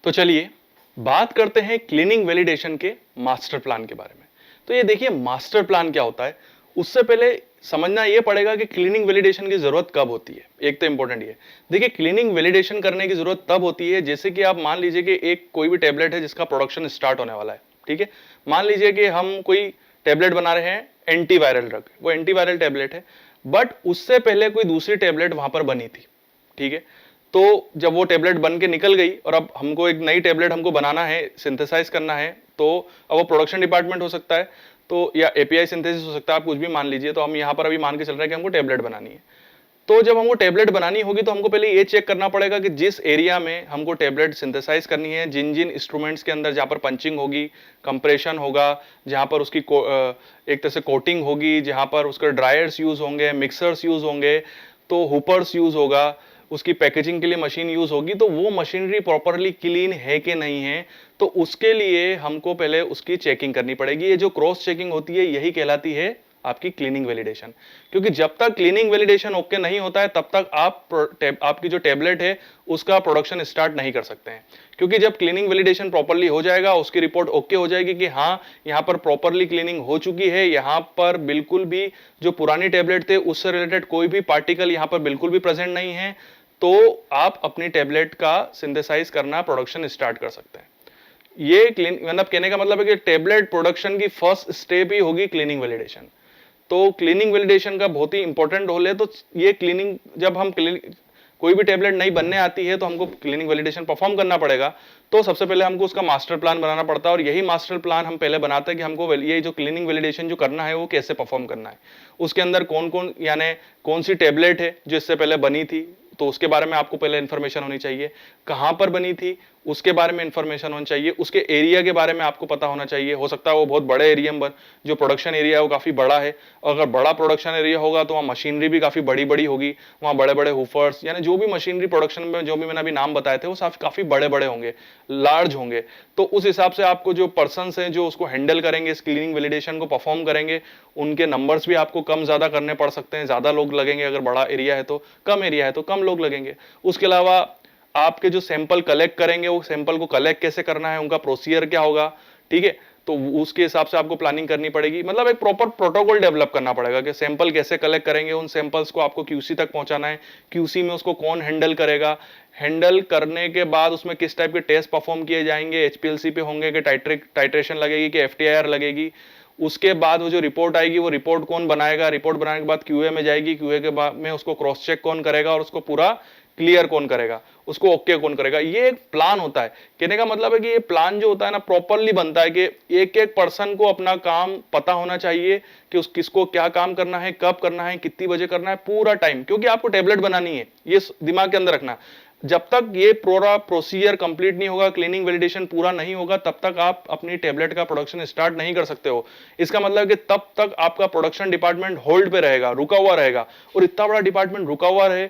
तो चलिए बात करते हैं क्लीनिंग वैलिडेशन के मास्टर प्लान के बारे में। तो ये देखिए मास्टर प्लान क्या होता है, उससे पहले समझना ये पड़ेगा कि क्लीनिंग वैलिडेशन की जरूरत कब होती है। एक तो इंपॉर्टेंट ये देखिए, क्लीनिंग वैलिडेशन करने की जरूरत तब होती है जैसे कि आप मान लीजिए कि एक कोई भी टेबलेट है जिसका प्रोडक्शन स्टार्ट होने वाला है। ठीक है, मान लीजिए कि हम कोई टेबलेट बना रहे हैं एंटीवायरल ड्रग, वो एंटीवायरल टेबलेट है, बट उससे पहले कोई दूसरी टेबलेट वहां पर बनी थी। ठीक है, तो जब वो टेबलेट बन के निकल गई और अब हमको एक नई टेबलेट हमको बनाना है, सिंथेसाइज करना है, तो अब वो प्रोडक्शन डिपार्टमेंट हो सकता है, तो या एपीआई सिंथेसिस हो सकता है, आप कुछ भी मान लीजिए। तो हम यहाँ पर अभी मान के चल रहे हैं कि हमको टेबलेट बनानी है। तो जब हमको टेबलेट बनानी होगी तो हमको पहले ये चेक करना पड़ेगा कि जिस एरिया में हमको टेबलेट सिंथेसाइज करनी है, जिन जिन इंस्ट्रूमेंट्स के अंदर जहाँ पर पंचिंग होगी, कंप्रेशन होगा, जहाँ पर उसकी एक तरह से कोटिंग होगी, जहाँ पर उसके ड्रायर्स यूज होंगे, मिक्सर्स यूज होंगे, तो हुपर्स यूज होगा, उसकी पैकेजिंग के लिए मशीन यूज होगी, तो वो मशीनरी प्रॉपरली क्लीन है कि नहीं है, तो उसके लिए हमको पहले उसकी चेकिंग करनी पड़ेगी। ये जो क्रॉस चेकिंग होती है यही कहलाती है आपकी क्लीनिंग वैलिडेशन। क्योंकि जब तक क्लीनिंग वैलिडेशन ओके नहीं होता है तब तक आपकी जो टेबलेट है उसका प्रोडक्शन स्टार्ट नहीं कर सकते हैं। क्योंकि जब क्लीनिंग वैलिडेशन प्रॉपरली हो जाएगा, उसकी रिपोर्ट ओके हो जाएगी कि हाँ यहाँ पर प्रॉपरली क्लीनिंग हो चुकी है, यहाँ पर बिल्कुल भी जो पुरानी टेबलेट थे उससे रिलेटेड कोई भी पार्टिकल यहाँ पर बिल्कुल भी प्रेजेंट नहीं है, तो आप अपनी टेबलेट का सिंथेसाइज करना, प्रोडक्शन स्टार्ट कर सकते हैं। ये मतलब कहने का मतलब है कि टेबलेट प्रोडक्शन की फर्स्ट स्टेप ही होगी क्लीनिंग वैलिडेशन। तो क्लीनिंग वैलिडेशन का बहुत ही इंपॉर्टेंट रोल है। तो ये क्लीनिंग, जब हम कोई भी टेबलेट नई बनने आती है तो हमको क्लीनिंग वैलिडेशन परफॉर्म करना पड़ेगा। तो सबसे पहले हमको उसका मास्टर प्लान बनाना पड़ता है, और यही मास्टर प्लान हम पहले बनाते हैं कि हमको ये जो क्लीनिंग वैलिडेशन जो करना है वो कैसे परफॉर्म करना है। उसके अंदर कौन कौन, यानी कौन सी टेबलेट है जो इससे पहले बनी थी, तो उसके बारे में आपको पहले इंफॉर्मेशन होनी चाहिए। कहां पर बनी थी उसके बारे में इंफॉर्मेशन होनी चाहिए। उसके एरिया के बारे में आपको पता होना चाहिए। हो सकता है वो बहुत बड़े एरिया में, जो प्रोडक्शन एरिया है वो काफी बड़ा है, और अगर बड़ा प्रोडक्शन एरिया होगा तो वहाँ मशीनरी भी काफी बड़ी बड़ी होगी, वहाँ बड़े बड़े हुफर्स, यानी जो भी मशीनरी प्रोडक्शन में जो भी मैंने अभी नाम बताए थे वो काफी बड़े बड़े होंगे, लार्ज होंगे। तो उस हिसाब से आपको जो पर्सन हैं जो उसको हैंडल करेंगे, इस क्लीनिंग वैलिडेशन को परफॉर्म करेंगे, उनके नंबर्स भी आपको कम ज्यादा करने पड़ सकते हैं। ज्यादा लोग लगेंगे, अगर बड़ा एरिया है तो, कम एरिया है तो कम लोग लगेंगे। उसके अलावा आपके जो सैंपल कलेक्ट करेंगे, वो सैंपल को कलेक्ट कैसे करना है, उनका प्रोसीजर क्या होगा, ठीक है, तो उसके हिसाब से आपको प्लानिंग करनी पड़ेगी। मतलब एक प्रॉपर प्रोटोकॉल डेवलप करना पड़ेगा कि सैंपल कैसे कलेक्ट करेंगे, उन सैंपल्स को आपको क्यूसी तक पहुंचाना है, क्यूसी में उसको कौन हैंडल करेगा, हैंडल करने के बाद उसमें किस टाइप के टेस्ट परफॉर्म किए जाएंगे, एचपीएलसी पे होंगे कि टाइट्रेशन लगेगी कि एफटीआईआर लगेगी। उसके बाद वो जो रिपोर्ट आएगी वो रिपोर्ट कौन बनाएगा, रिपोर्ट बनाने के बाद क्यूए में जाएगी, क्यूए के बाद में उसको क्रॉस चेक कौन करेगा और उसको पूरा क्लियर कौन करेगा, उसको ओके कौन करेगा। ये एक प्लान होता है। कहने का मतलब है कि ये प्लान जो होता है ना प्रॉपरली बनता है कि एक एक पर्सन को अपना काम पता होना चाहिए कि उस किसको क्या काम करना है, कब करना है, कितनी बजे करना है, पूरा टाइम। क्योंकि आपको टेबलेट बनानी है, ये दिमाग के अंदर रखना। जब तक ये पूरा प्रोसीजर कंप्लीट नहीं होगा, क्लीनिंग वैलिडेशन पूरा नहीं होगा, तब तक आप अपनी टेबलेट का प्रोडक्शन स्टार्ट नहीं कर सकते हो। इसका मतलब कि तब तक आपका प्रोडक्शन डिपार्टमेंट होल्ड पे रहेगा, रुका हुआ रहेगा। और इतना बड़ा डिपार्टमेंट रुका हुआ रहे,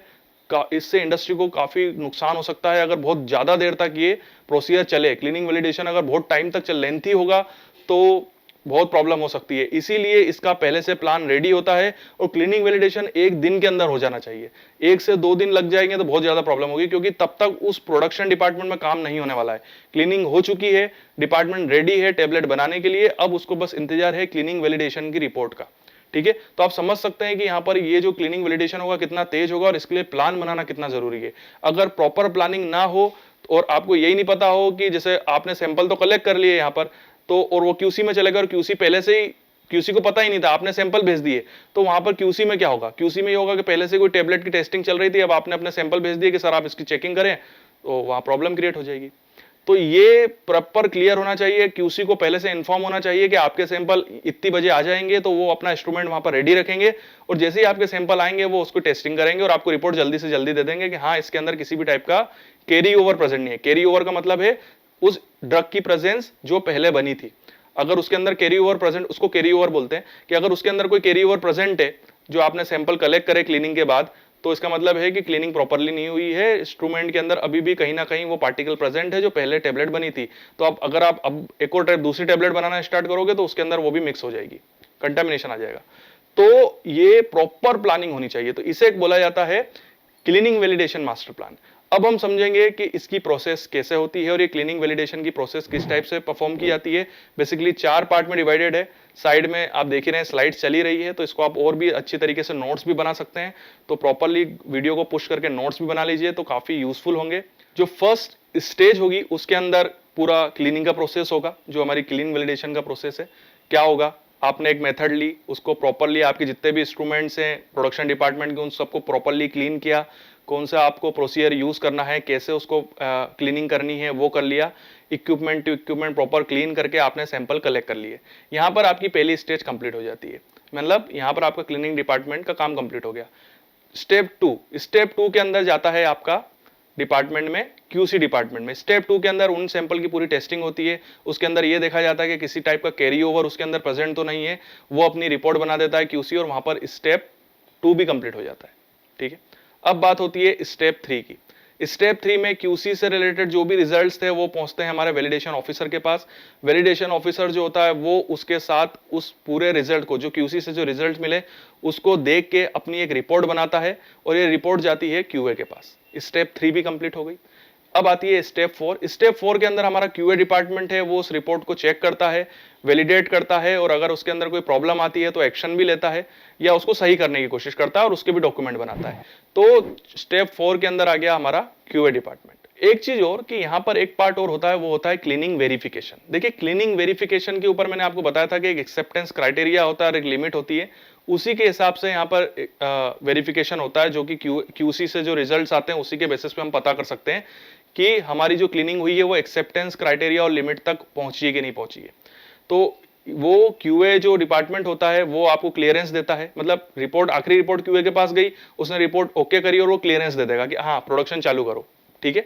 इससे इंडस्ट्री को काफी नुकसान हो सकता है। अगर बहुत ज्यादा देर तक ये प्रोसीजर चले, क्लीनिंग वैलिडेशन अगर बहुत टाइम तक लेंथी होगा तो बहुत प्रॉब्लम हो सकती है। इसीलिए इसका पहले से प्लान रेडी होता है, और क्लीनिंग वैलिडेशन एक दिन के अंदर हो जाना चाहिए। 1 से 2 दिन लग जाएंगे तो बहुत ज्यादा प्रॉब्लम होगी, क्योंकि तब तक उस प्रोडक्शन डिपार्टमेंट में काम नहीं होने वाला है। क्लीनिंग हो चुकी है, डिपार्टमेंट रेडी है टेबलेट बनाने के लिए, अब उसको बस इंतजार है क्लीनिंग वैलिडेशन की रिपोर्ट का। ठीक है, तो आप समझ सकते हैं कि यहाँ पर ये जो क्लीनिंग वैलिडेशन होगा कितना तेज होगा, और इसके लिए प्लान बनाना कितना जरूरी है। अगर प्रॉपर प्लानिंग ना हो और आपको यही नहीं पता हो कि जैसे आपने सैंपल तो कलेक्ट कर लिए यहाँ पर, तो और वो क्यूसी में चलेगा, और क्यूसी पहले से ही, क्यूसी को पता ही नहीं था, आपने सैंपल भेज दिए, तो वहां पर क्यूसी में क्या होगा, क्यूसी में ये होगा कि पहले से कोई टेबलेट की टेस्टिंग चल रही थी, अब आपने अपने सैंपल भेज दिए कि सर आप इसकी चेकिंग करें, तो वहां प्रॉब्लम क्रिएट हो जाएगी। तो ये प्रॉपर क्लियर होना चाहिए, क्यूसी को पहले से इन्फॉर्म होना चाहिए कि आपके सैंपल इतनी बजे आ जाएंगे, तो वो अपना इंस्ट्रूमेंट वहां पर रेडी रखेंगे, और जैसे ही आपके सैंपल आएंगे वो उसको टेस्टिंग करेंगे और आपको रिपोर्ट जल्दी से जल्दी दे देंगे कि हाँ इसके अंदर किसी भी टाइप का कैरी ओवर प्रेजेंट नहीं है। कैरी ओवर का मतलब है उस ड्रग की प्रेजेंस जो पहले बनी थी, अगर उसके अंदर कैरी ओवर प्रेजेंट, उसको कैरी ओवर बोलते हैं, कि अगर उसके अंदर कोई कैरी ओवर प्रेजेंट है जो आपने सैंपल कलेक्ट करे क्लीनिंग के बाद, तो इसका मतलब है कि क्लीनिंग प्रॉपर्ली नहीं हुई है, इंस्ट्रूमेंट के अंदर अभी भी कहीं ना कहीं वो पार्टिकल प्रेजेंट है जो पहले टेबलेट बनी थी। तो अगर आप अब एक और दूसरी टेबलेट बनाना स्टार्ट करोगे तो उसके अंदर वो भी मिक्स हो जाएगी, कंटामिनेशन आ जाएगा। तो ये प्रॉपर प्लानिंग होनी चाहिए। तो इसे एक बोला जाता है क्लीनिंग वैलिडेशन मास्टर प्लान। अब हम समझेंगे कि इसकी प्रोसेस कैसे होती है और ये क्लीनिंग वैलिडेशन की प्रोसेस किस टाइप से परफॉर्म की जाती है। बेसिकली 4 पार्ट में डिवाइडेड है। साइड में आप देख ही रहे हैं स्लाइड्स चली रही है, तो इसको आप और भी अच्छी तरीके से नोट्स भी बना सकते हैं। तो प्रॉपरली वीडियो को पुश करके नोट्स भी बना लीजिए, तो काफी यूजफुल होंगे। जो फर्स्ट स्टेज होगी उसके अंदर पूरा क्लीनिंग का प्रोसेस होगा, जो हमारी क्लीनिंग वैलिडेशन का प्रोसेस है। क्या होगा, आपने एक मेथड ली, उसको प्रॉपरली आपके जितने भी इंस्ट्रूमेंट्स हैं प्रोडक्शन डिपार्टमेंट के उन सबको प्रॉपरली क्लीन किया, कौन सा आपको प्रोसीजर यूज करना है, कैसे उसको क्लीनिंग करनी है वो कर लिया, equipment to equipment proper clean करके आपने सैंपल कलेक्ट कर लिए। यहाँ पर आपकी पहली स्टेज कंप्लीट हो जाती है, मतलब यहाँ पर आपका क्लीनिंग डिपार्टमेंट का काम कंप्लीट हो गया। स्टेप टू के अंदर जाता है आपका डिपार्टमेंट में, क्यूसी डिपार्टमेंट में। स्टेप 2 के अंदर उन सैंपल की पूरी टेस्टिंग होती है। उसके अंदर ये देखा जाता है कि किसी टाइप का कैरी ओवर उसके अंदर प्रेजेंट तो नहीं है, वो अपनी रिपोर्ट बना देता है क्यूसी, और वहां पर स्टेप 2 भी कंप्लीट हो जाता है। ठीक है, अब बात होती है स्टेप 3 की। स्टेप 3 में क्यूसी से रिलेटेड जो भी रिजल्ट्स थे वो पहुंचते हैं हमारे वैलिडेशन ऑफिसर के पास। वैलिडेशन ऑफिसर जो होता है वो उसके साथ उस पूरे रिजल्ट को, जो क्यूसी से जो रिजल्ट मिले उसको देख के अपनी एक रिपोर्ट बनाता है, और ये रिपोर्ट जाती है क्यूए के पास। स्टेप 3 भी कंप्लीट हो गई। अब आती है स्टेप 4। स्टेप 4 के अंदर हमारा क्यूए डिपार्टमेंट है, वो उस रिपोर्ट को चेक करता है, वैलिडेट करता है, और अगर उसके अंदर कोई प्रॉब्लम आती है तो एक्शन भी लेता है या उसको सही करने की कोशिश करता है और उसके भी डॉक्यूमेंट बनाता है। तो स्टेप 4 के अंदर आ गया हमारा क्यूए डिपार्टमेंट। एक चीज और कि यहाँ पर एक पार्ट और होता है, वो होता है क्लीनिंग वेरिफिकेशन। देखिए, क्लीनिंग वेरिफिकेशन के ऊपर मैंने आपको बताया था कि एक एक्सेप्टेंस क्राइटेरिया होता है और एक लिमिट होती है, उसी के हिसाब से यहाँ पर वेरिफिकेशन होता है, जो कि क्यूसी से जो रिजल्ट्स आते हैं उसी के बेसिस पे हम पता कर सकते हैं कि हमारी जो क्लीनिंग हुई है वो एक्सेप्टेंस क्राइटेरिया और लिमिट तक पहुंची है कि नहीं पहुंची है। तो वो क्यूए जो डिपार्टमेंट होता है वो आपको क्लियरेंस देता है, मतलब रिपोर्ट, आखिरी रिपोर्ट क्यूए के पास गई, उसने रिपोर्ट ओके करी और वो क्लियरेंस दे देगा कि हाँ प्रोडक्शन चालू करो। ठीक है,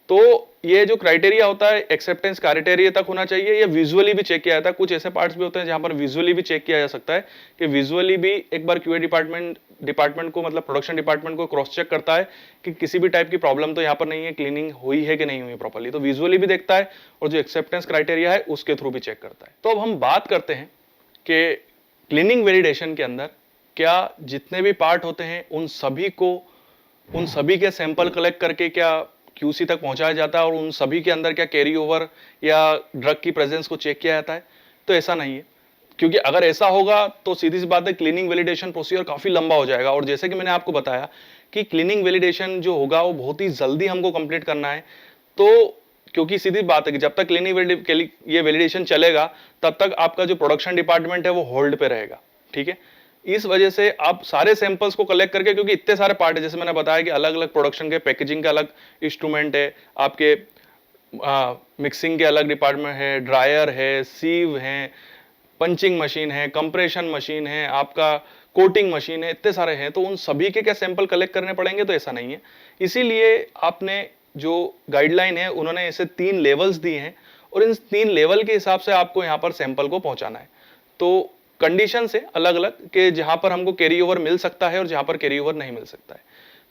तो ये जो क्राइटेरिया होता है एक्सेप्टेंस क्राइटेरिया तक होना चाहिए, या विजुअली भी चेक किया जाता है। कुछ ऐसे पार्ट्स भी होते हैं जहां पर विजुअली भी चेक किया जा सकता है, कि विजुअली भी एक बार क्यूए डिपार्टमेंट को, मतलब प्रोडक्शन डिपार्टमेंट को क्रॉस चेक करता है कि किसी भी टाइप की प्रॉब्लम तो यहाँ पर नहीं है, क्लीनिंग हुई है कि नहीं हुई प्रॉपर्ली, तो विजुअली भी देखता है, और जो एक्सेप्टेंस क्राइटेरिया है उसके थ्रू भी चेक करता है। तो अब हम बात करते हैं कि क्लीनिंग वैलिडेशन के अंदर क्या जितने भी पार्ट होते हैं उन सभी के सैंपल कलेक्ट करके क्या क्यूसी तक पहुंचाया जाता है, और उन सभी के अंदर क्या कैरी ओवर या ड्रग की प्रेजेंस को चेक किया जाता है? तो ऐसा नहीं है, क्योंकि अगर ऐसा होगा तो सीधी सी बात है क्लीनिंग वैलिडेशन प्रोसीजर काफी लंबा हो जाएगा। और जैसे कि मैंने आपको बताया कि क्लीनिंग वैलिडेशन जो होगा वो बहुत ही जल्दी हमको कंप्लीट करना है, तो क्योंकि सीधी बात है कि जब तक क्लीनिंग ये वैलिडेशन चलेगा तब तक आपका जो प्रोडक्शन डिपार्टमेंट है वो होल्ड पे रहेगा। ठीक है, इस वजह से आप सारे सैंपल्स को कलेक्ट करके, क्योंकि इतने सारे पार्ट है, जैसे मैंने बताया कि अलग अलग प्रोडक्शन के पैकेजिंग के अलग इंस्ट्रूमेंट है, आपके मिक्सिंग के अलग डिपार्टमेंट है, ड्रायर है, सीव है, पंचिंग मशीन है, कंप्रेशन मशीन है, आपका कोटिंग मशीन है, इतने सारे हैं, तो उन सभी के क्या सैंपल कलेक्ट करने पड़ेंगे? तो ऐसा नहीं है। इसीलिए आपने जो गाइडलाइन है उन्होंने ऐसे 3 लेवल्स दिए हैं, और इन 3 लेवल के हिसाब से आपको यहाँ पर सैंपल को पहुंचाना है। तो कंडीशन से अलग अलग कि जहां पर हमको कैरी ओवर मिल सकता है और जहां पर कैरी ओवर नहीं मिल सकता है।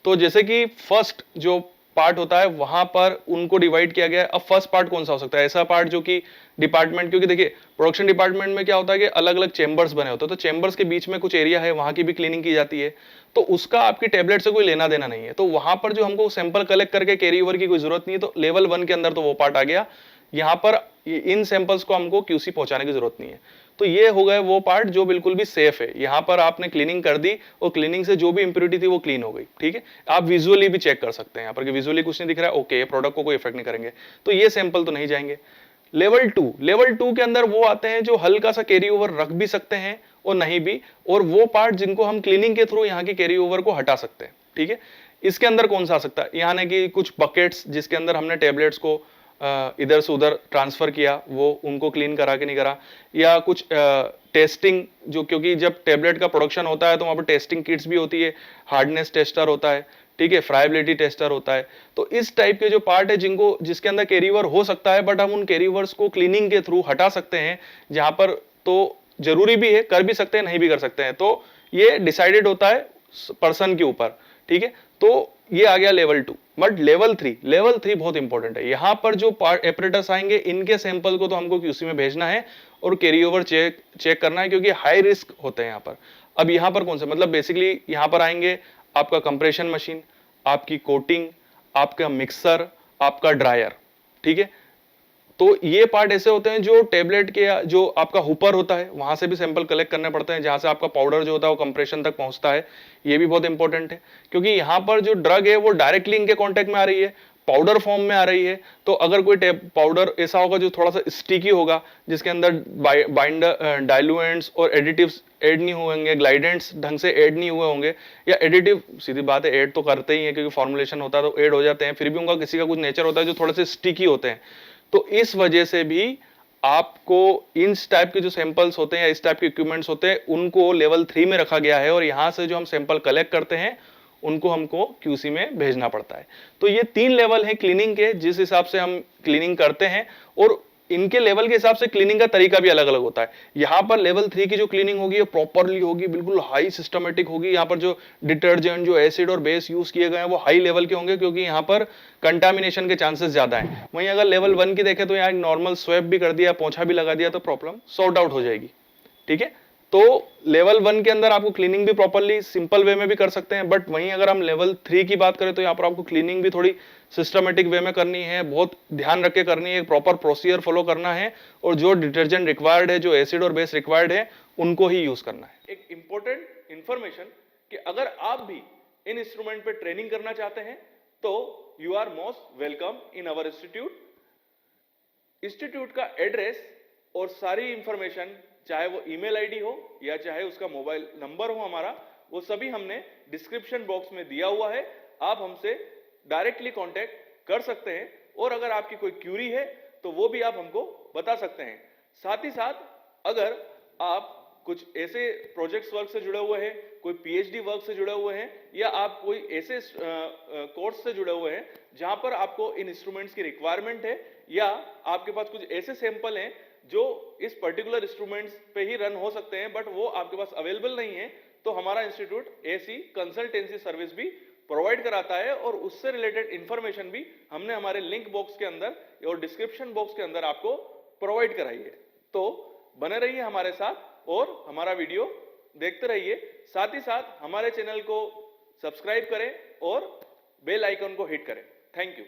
तो जैसे कि फर्स्ट जो पार्ट होता है वहां पर उनको डिवाइड किया गया है। अब फर्स्ट पार्ट कौन सा हो सकता है? ऐसा पार्ट जो कि डिपार्टमेंट, क्योंकि देखिए प्रोडक्शन डिपार्टमेंट में क्या होता है कि अलग अलग चेंबर्स बने होते हैं, तो चेंबर्स के बीच में कुछ एरिया है, वहां की भी क्लीनिंग की जाती है, तो उसका आपकी टेबलेट से कोई लेना देना नहीं है। तो वहां पर जो हमको सैंपल कलेक्ट करके कैरी ओवर की कोई जरूरत नहीं है, तो लेवल 1 के अंदर तो वो पार्ट आ गया। यहाँ पर इन सैंपल्स को हमको क्यूसी पहुंचाने की जरूरत नहीं है। तो ये हो गए वो पार्ट जो बिल्कुल भी सेफ है। यहाँ पर आपने क्लीनिंग कर दी और क्लीनिंग से जो भी इंप्योरिटी थी वो क्लीन हो गई। ठीक है, आप विजुअली भी चेक कर सकते हैं यहाँ पर कि विजुअली कुछ नहीं दिख रहा है, ओके, ये प्रोडक्ट को कोई इफेक्ट नहीं करेंगे, तो ये सैंपल तो नहीं जाएंगे। लेवल 2 के अंदर वो आते हैं जो हल्का सा कैरी ओवर रख भी सकते हैं और नहीं भी, और वो पार्ट जिनको हम क्लीनिंग के थ्रू यहाँ की कैरी ओवर को हटा सकते हैं। ठीक है, इसके अंदर कौन सा आ सकता है? यहाँ कि कुछ बकेट्स जिसके अंदर हमने टेबलेट्स को इधर से उधर ट्रांसफर किया, वो उनको क्लीन करा के नहीं करा, या कुछ टेस्टिंग जो, क्योंकि जब टेबलेट का प्रोडक्शन होता है तो वहाँ पर टेस्टिंग किट्स भी होती है, हार्डनेस टेस्टर होता है, ठीक है, फ्राइबिलिटी टेस्टर होता है। तो इस टाइप के जो पार्ट है जिसके अंदर कैरीवर हो सकता है, बट हम उन कैरीवर्स को क्लीनिंग के थ्रू हटा सकते हैं, जहां पर तो जरूरी भी है, कर भी सकते हैं, नहीं भी कर सकते हैं, तो ये डिसाइडेड होता है पर्सन के ऊपर। ठीक है, तो ये आ गया लेवल 2। बट लेवल 3 बहुत इंपॉर्टेंट है। यहां पर जो पार्ट एपरेटस आएंगे इनके सैंपल को तो हमको क्यूसी में भेजना है और कैरी ओवर चेक करना है, क्योंकि हाई रिस्क होते हैं यहाँ पर। अब यहाँ पर कौन सा, मतलब बेसिकली यहाँ पर आएंगे आपका कंप्रेशन मशीन, आपकी कोटिंग, आपका मिक्सर, आपका ड्रायर, ठीक है। तो ये पार्ट ऐसे होते हैं जो टेबलेट के जो आपका हुपर होता है वहां से भी सैंपल कलेक्ट करने पड़ते हैं, जहां से आपका पाउडर जो होता है वो कंप्रेशन तक पहुंचता है। ये भी बहुत इंपॉर्टेंट है, क्योंकि यहाँ पर जो ड्रग है वो डायरेक्टली इनके कॉन्टेक्ट में आ रही है, पाउडर फॉर्म में आ रही है। तो अगर कोई पाउडर ऐसा होगा जो थोड़ा सा स्टिकी होगा, जिसके अंदर बाइंडर डाइल्यूएंट्स और एडिटिव्स ऐड नहीं हुए होंगे, ग्लाइडेंट्स ढंग से ऐड नहीं हुए होंगे, या एडिटिव सीधी बात है ऐड तो करते ही है क्योंकि फॉर्मुलेशन होता है तो ऐड हो जाते हैं, फिर भी उनका किसी का कुछ नेचर होता है जो थोड़े से स्टिकी होते हैं। तो इस वजह से भी आपको इस टाइप के जो सैंपल्स होते हैं या इस टाइप के इक्विपमेंट्स होते हैं उनको लेवल 3 में रखा गया है, और यहां से जो हम सैंपल कलेक्ट करते हैं उनको हमको क्यूसी में भेजना पड़ता है। तो ये 3 लेवल हैं क्लीनिंग के, जिस हिसाब से हम क्लीनिंग करते हैं, और इनके लेवल के हिसाब से क्लीनिंग का तरीका भी अलग अलग होता है। यहां पर लेवल 3 की जो क्लीनिंग होगी प्रॉपरली होगी, बिल्कुल हाई सिस्टमेटिक होगी। यहां पर जो डिटर्जेंट, जो एसिड और बेस यूज किए गए हैं वो हाई लेवल के होंगे, क्योंकि यहां पर कंटामिनेशन के चांसेस ज्यादा हैं। वहीं अगर लेवल 1 की देखें तो यहाँ नॉर्मल स्वैप भी कर दिया, पोंछा भी लगा दिया तो प्रॉब्लम सॉर्ट आउट हो जाएगी, ठीक है। तो लेवल 1 के अंदर आपको क्लीनिंग भी प्रॉपरली सिंपल वे में भी कर सकते हैं, बट वहीं अगर हम लेवल 3 की बात करें तो यहाँ पर आपको क्लीनिंग भी थोड़ी सिस्टमेटिक वे में करनी है, बहुत ध्यान रख के करनी है, प्रॉपर प्रोसीजर फॉलो करना है, और जो डिटर्जेंट रिक्वायर्ड है, जो एसिड और बेस रिक्वायर्ड है, उनको ही यूज करना है। एक इंपॉर्टेंट इंफॉर्मेशन कि अगर आप भी इन इंस्ट्रूमेंट पे ट्रेनिंग करना चाहते हैं तो you are most welcome in our institute. Institute का एड्रेस और सारी इंफॉर्मेशन, चाहे वो ईमेल आईडी हो या चाहे उसका मोबाइल नंबर हो हमारा, वो सभी हमने डिस्क्रिप्शन बॉक्स में दिया हुआ है। आप हमसे डायरेक्टली कांटेक्ट कर सकते हैं, और अगर आपकी कोई क्यूरी है तो वो भी आप हमको बता सकते हैं। साथ ही साथ अगर आप कुछ ऐसे प्रोजेक्ट्स वर्क से जुड़े हुए हैं, कोई पीएचडी वर्क से जुड़े हुए हैं, या आप कोई ऐसे कोर्स से जुड़े हुए हैं जहां पर आपको इन इंस्ट्रूमेंट्स की रिक्वायरमेंट है, या आपके पास कुछ ऐसे सैंपल हैं जो इस पर्टिकुलर इंस्ट्रूमेंट्स पे ही रन हो सकते हैं बट वो आपके पास अवेलेबल नहीं है, तो हमारा इंस्टीट्यूट ऐसी कंसल्टेंसी सर्विस भी प्रोवाइड कराता है, और उससे रिलेटेड इंफॉर्मेशन भी हमने हमारे लिंक बॉक्स के अंदर और डिस्क्रिप्शन बॉक्स के अंदर आपको प्रोवाइड कराई है। तो बने रहिए हमारे साथ और हमारा वीडियो देखते रहिए। साथ ही साथ हमारे चैनल को सब्सक्राइब करें और बेल आइकन को हिट करें। Thank you.